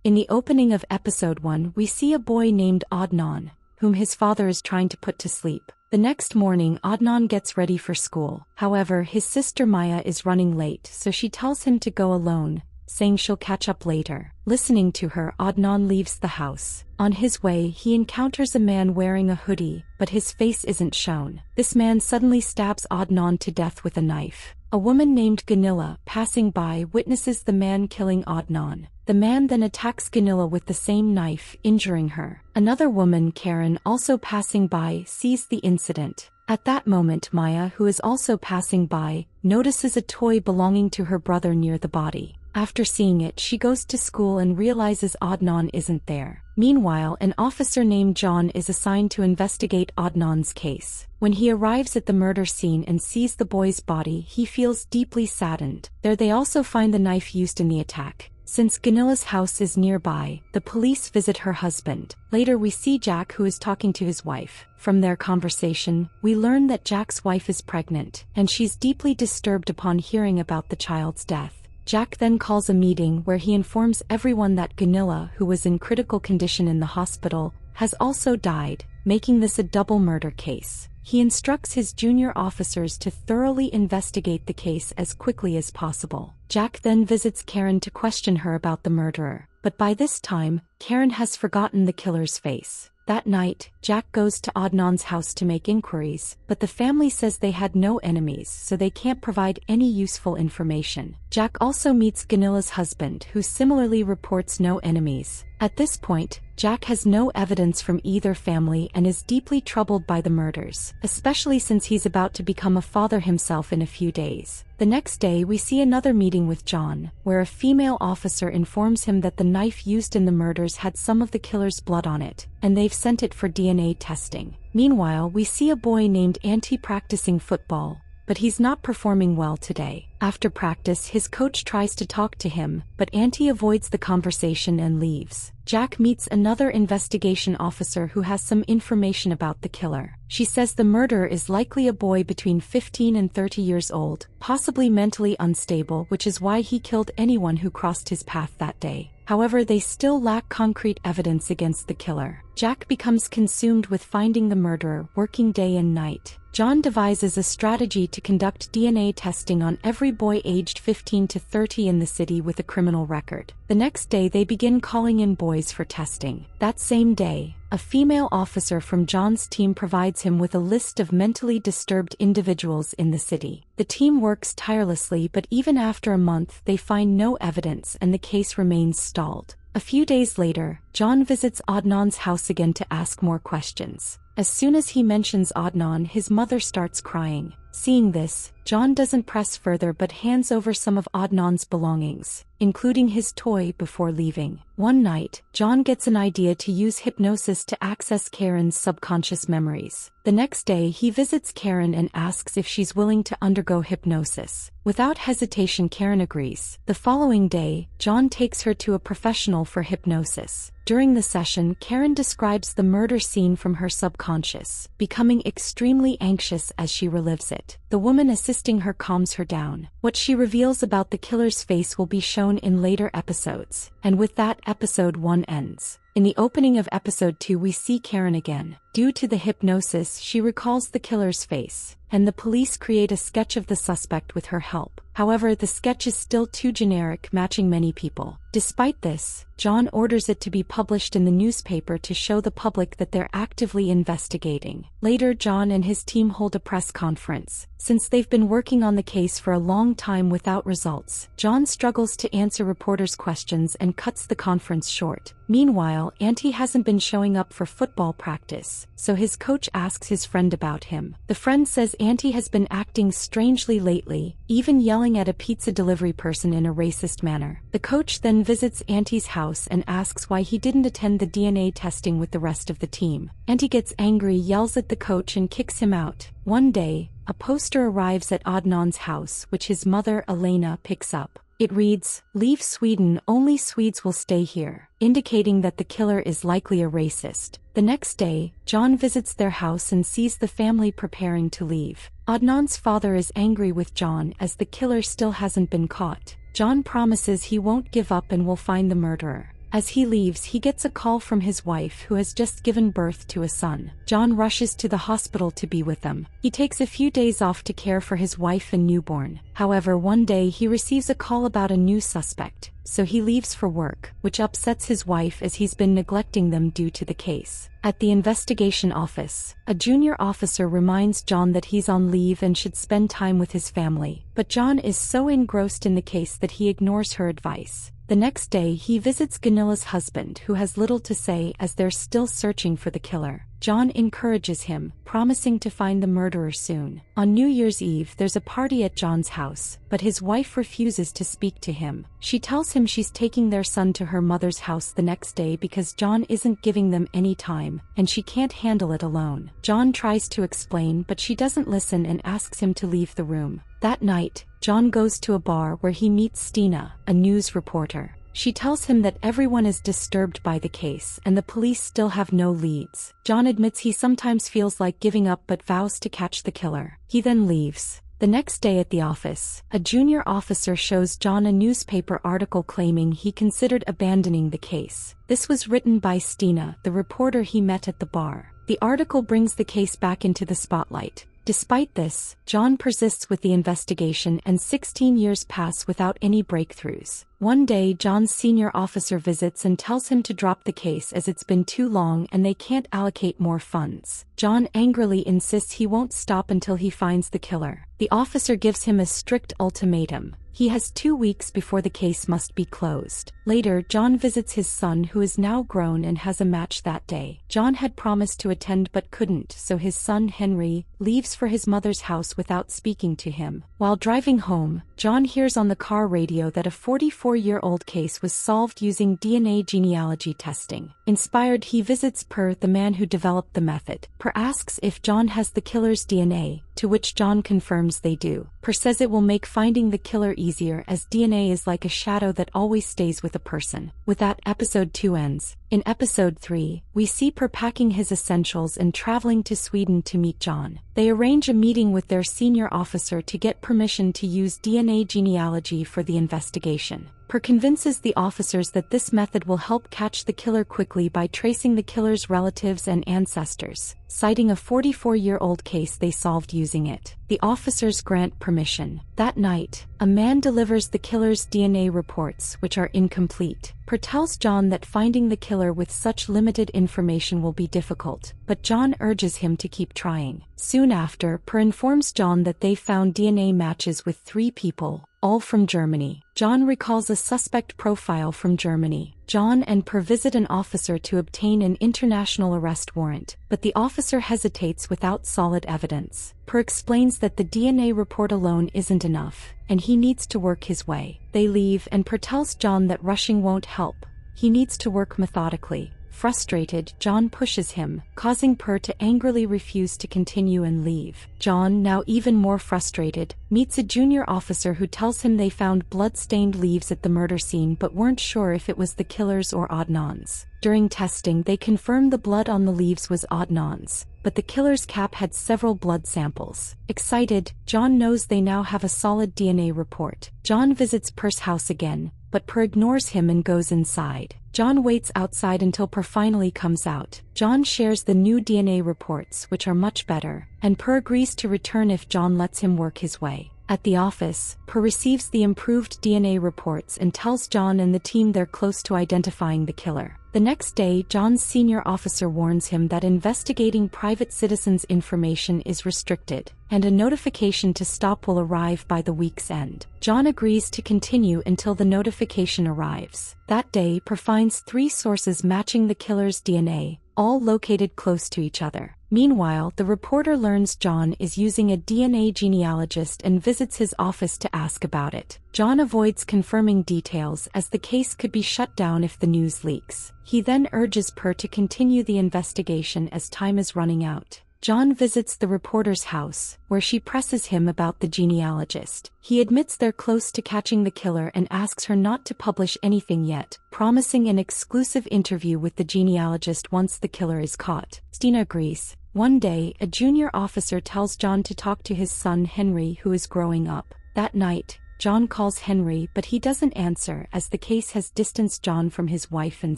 In the opening of episode 1, we see a boy named Adnan, whom his father is trying to put to sleep. The next morning, Adnan gets ready for school. However, his sister Maya is running late, so she tells him to go alone, saying she'll catch up later. Listening to her, Adnan leaves the house. On his way, he encounters a man wearing a hoodie, but his face isn't shown. This man suddenly stabs Adnan to death with a knife. A woman named Ganila, passing by, witnesses the man killing Adnan. The man then attacks Ganila with the same knife, injuring her. Another woman, Karen, also passing by, sees the incident. At that moment, Maya, who is also passing by, notices a toy belonging to her brother near the body. After seeing it, she goes to school and realizes Adnan isn't there. Meanwhile, an officer named John is assigned to investigate Adnan's case. When he arrives at the murder scene and sees the boy's body, he feels deeply saddened. There they also find the knife used in the attack. Since Ganila's house is nearby, the police visit her husband. Later we see Jack, who is talking to his wife. From their conversation, we learn that Jack's wife is pregnant, and she's deeply disturbed upon hearing about the child's death. Jack then calls a meeting where he informs everyone that Ganila, who was in critical condition in the hospital, has also died, making this a double murder case. He instructs his junior officers to thoroughly investigate the case as quickly as possible. Jack then visits Karen to question her about the murderer, but by this time, Karen has forgotten the killer's face. That night, Jack goes to Adnan's house to make inquiries, but the family says they had no enemies, so they can't provide any useful information. Jack also meets Ganila's husband, who similarly reports no enemies. At this point, Jack has no evidence from either family and is deeply troubled by the murders, especially since he's about to become a father himself in a few days. The next day we see another meeting with John, where a female officer informs him that the knife used in the murders had some of the killer's blood on it, and they've sent it for DNA testing. Meanwhile, we see a boy named Antti practicing football, but he's not performing well today. After practice, his coach tries to talk to him, but Antti avoids the conversation and leaves. Jack meets another investigation officer who has some information about the killer. She says the murderer is likely a boy between 15 and 30 years old, possibly mentally unstable, which is why he killed anyone who crossed his path that day. However, they still lack concrete evidence against the killer. Jack becomes consumed with finding the murderer, working day and night. John devises a strategy to conduct DNA testing on every boy aged 15 to 30 in the city with a criminal record. The next day they begin calling in boys for testing. That same day, a female officer from John's team provides him with a list of mentally disturbed individuals in the city. The team works tirelessly, but even after a month they find no evidence and the case remains stalled. A few days later, John visits Adnan's house again to ask more questions. As soon as he mentions Adnan, his mother starts crying. Seeing this, John doesn't press further but hands over some of Adnan's belongings, including his toy, before leaving. One night, John gets an idea to use hypnosis to access Karen's subconscious memories. The next day he visits Karen and asks if she's willing to undergo hypnosis. Without hesitation, Karen agrees. The following day, John takes her to a professional for hypnosis. During the session, Karen describes the murder scene from her subconscious, becoming extremely anxious as she relives it. The woman assisting her calms her down. What she reveals about the killer's face will be shown in later episodes. And with that, episode 1 ends. In the opening of episode 2 we see Karen again. Due to the hypnosis, she recalls the killer's face, and the police create a sketch of the suspect with her help. However, the sketch is still too generic, matching many people. Despite this, John orders it to be published in the newspaper to show the public that they're actively investigating. Later, John and his team hold a press conference. Since they've been working on the case for a long time without results, John struggles to answer reporters' questions and cuts the conference short. Meanwhile, Antti hasn't been showing up for football practice, so his coach asks his friend about him. The friend says Antti has been acting strangely lately, even yelling at a pizza delivery person in a racist manner. The coach then visits Antti's house and asks why he didn't attend the DNA testing with the rest of the team. Antti gets angry, yells at the coach and kicks him out. One day, a poster arrives at Adnan's house which his mother Elena picks up. It reads, "Leave Sweden, only Swedes will stay here," indicating that the killer is likely a racist. The next day, John visits their house and sees the family preparing to leave. Adnan's father is angry with John as the killer still hasn't been caught. John promises he won't give up and will find the murderer. As he leaves, he gets a call from his wife who has just given birth to a son. John rushes to the hospital to be with them. He takes a few days off to care for his wife and newborn. However, one day he receives a call about a new suspect, so he leaves for work, which upsets his wife as he's been neglecting them due to the case. At the investigation office, a junior officer reminds John that he's on leave and should spend time with his family, but John is so engrossed in the case that he ignores her advice. The next day he visits Ganila's husband, who has little to say as they're still searching for the killer. John encourages him, promising to find the murderer soon. On New Year's Eve there's a party at John's house, but his wife refuses to speak to him. She tells him she's taking their son to her mother's house the next day because John isn't giving them any time, and she can't handle it alone. John tries to explain, but she doesn't listen and asks him to leave the room. That night, John goes to a bar where he meets Stina, a news reporter. She tells him that everyone is disturbed by the case and the police still have no leads. John admits he sometimes feels like giving up but vows to catch the killer. He then leaves. The next day at the office, a junior officer shows John a newspaper article claiming he considered abandoning the case. This was written by Stina, the reporter he met at the bar. The article brings the case back into the spotlight. Despite this, John persists with the investigation and 16 years pass without any breakthroughs. One day John's senior officer visits and tells him to drop the case as it's been too long and they can't allocate more funds. John angrily insists he won't stop until he finds the killer. The officer gives him a strict ultimatum. He has 2 weeks before the case must be closed. Later, John visits his son, who is now grown and has a match that day. John had promised to attend but couldn't, so his son Henry leaves for his mother's house without speaking to him. While driving home, John hears on the car radio that a 44-year-old case was solved using DNA genealogy testing. Inspired, he visits Per, the man who developed the method. Per asks if John has the killer's DNA, to which John confirms they do. Per says it will make finding the killer easier as DNA is like a shadow that always stays with a person. With that, episode 2 ends. In episode 3, we see Per packing his essentials and traveling to Sweden to meet John. They arrange a meeting with their senior officer to get permission to use DNA genealogy for the investigation. Per convinces the officers that this method will help catch the killer quickly by tracing the killer's relatives and ancestors, citing a 44-year-old case they solved using it. The officers grant permission. That night, a man delivers the killer's DNA reports, which are incomplete. Per tells John that finding the killer with such limited information will be difficult, but John urges him to keep trying. Soon after, Per informs John that they found DNA matches with 3 people, all from Germany. John recalls a suspect profile from Germany. John and Per visit an officer to obtain an international arrest warrant, but the officer hesitates without solid evidence. Per explains that the DNA report alone isn't enough, and he needs to work his way. They leave and Per tells John that rushing won't help. He needs to work methodically. Frustrated, John pushes him, causing Per to angrily refuse to continue and leave. John, now even more frustrated, meets a junior officer who tells him they found blood-stained leaves at the murder scene but weren't sure if it was the killer's or Adnan's. During testing, they confirmed the blood on the leaves was Adnan's, but the killer's cap had several blood samples. Excited, John knows they now have a solid DNA report. John visits Per's house again, but Per ignores him and goes inside. John waits outside until Per finally comes out. John shares the new DNA reports, which are much better, and Per agrees to return if John lets him work his way. At the office, Per receives the improved DNA reports and tells John and the team they're close to identifying the killer. The next day, John's senior officer warns him that investigating private citizens' information is restricted, and a notification to stop will arrive by the week's end. John agrees to continue until the notification arrives. That day, Per finds 3 sources matching the killer's DNA, all located close to each other. Meanwhile, the reporter learns John is using a DNA genealogist and visits his office to ask about it. John avoids confirming details as the case could be shut down if the news leaks. He then urges Per to continue the investigation as time is running out. John visits the reporter's house, where she presses him about the genealogist. He admits they're close to catching the killer and asks her not to publish anything yet, promising an exclusive interview with the genealogist once the killer is caught. Stina agrees. One day, a junior officer tells John to talk to his son Henry, who is growing up. That night, John calls Henry, but he doesn't answer as the case has distanced John from his wife and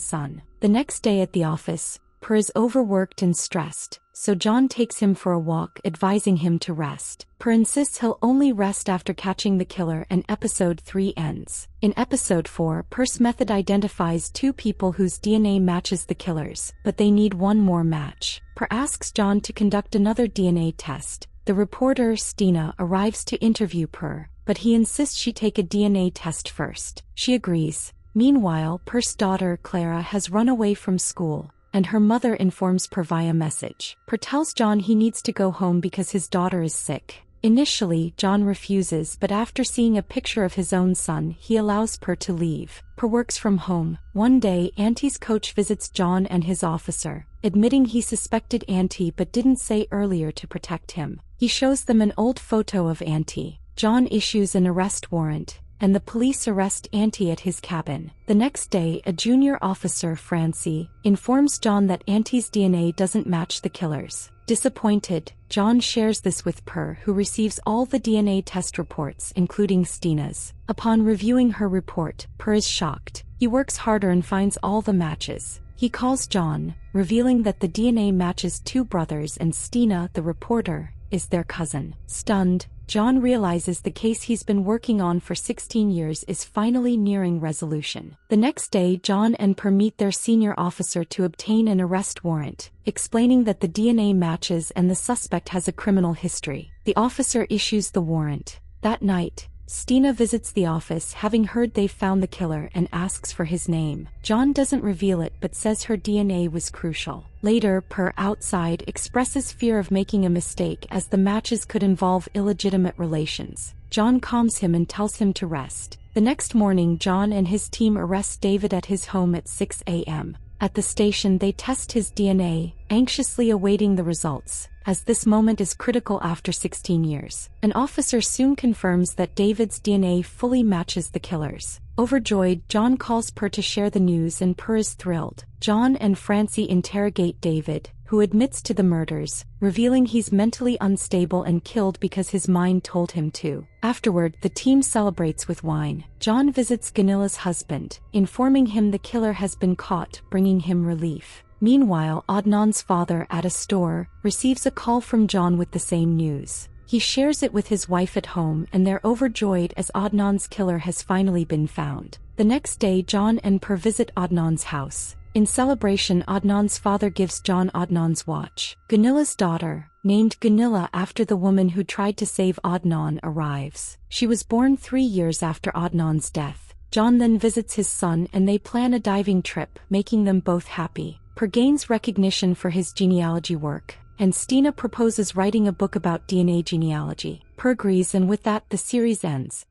son. The next day at the office, Per is overworked and stressed, so John takes him for a walk, advising him to rest. Per insists he'll only rest after catching the killer, and episode 3 ends. In episode 4, Per's method identifies 2 people whose DNA matches the killer's, but they need one more match. Per asks John to conduct another DNA test. The reporter, Stina, arrives to interview Per, but he insists she take a DNA test first. She agrees. Meanwhile, Per's daughter, Clara, has run away from school, and her mother informs Per via message. Per tells John he needs to go home because his daughter is sick. Initially, John refuses, but after seeing a picture of his own son, he allows Per to leave. Per works from home. One day, Auntie's coach visits John and his officer, admitting he suspected Auntie but didn't say earlier to protect him. He shows them an old photo of Auntie. John issues an arrest warrant, and the police arrest Auntie at his cabin. The next day, a junior officer, Francie, informs John that Auntie's DNA doesn't match the killer's. Disappointed, John shares this with Per, who receives all the DNA test reports, including Stina's. Upon reviewing her report, Per is shocked. He works harder and finds all the matches. He calls John, revealing that the DNA matches 2 brothers and Stina, the reporter, is their cousin. Stunned, John realizes the case he's been working on for 16 years is finally nearing resolution. The next day, John and Per meet their senior officer to obtain an arrest warrant, explaining that the DNA matches and the suspect has a criminal history. The officer issues the warrant. That night, Stina visits the office, having heard they've found the killer, and asks for his name. John doesn't reveal it but says her DNA was crucial. Later, Per outside expresses fear of making a mistake as the matches could involve illegitimate relations. John calms him and tells him to rest. The next morning, John and his team arrest David at his home at 6 a.m. At the station, they test his DNA, anxiously awaiting the results, as this moment is critical after 16 years. An officer soon confirms that David's DNA fully matches the killer's. Overjoyed, John calls Per to share the news, and Per is thrilled. John and Francie interrogate David, who admits to the murders, revealing he's mentally unstable and killed because his mind told him to. Afterward, the team celebrates with wine. John visits Ganila's husband, informing him the killer has been caught, bringing him relief. Meanwhile, Adnan's father, at a store, receives a call from John with the same news. He shares it with his wife at home, and they're overjoyed as Adnan's killer has finally been found. The next day, John and Per visit Adnan's house. In celebration, Adnan's father gives John Adnan's watch. Ganila's daughter, named Ganila after the woman who tried to save Adnan, arrives. She was born 3 years after Adnan's death. John then visits his son and they plan a diving trip, making them both happy. Per gains recognition for his genealogy work, and Stina proposes writing a book about DNA genealogy. Per agrees, and with that the series ends.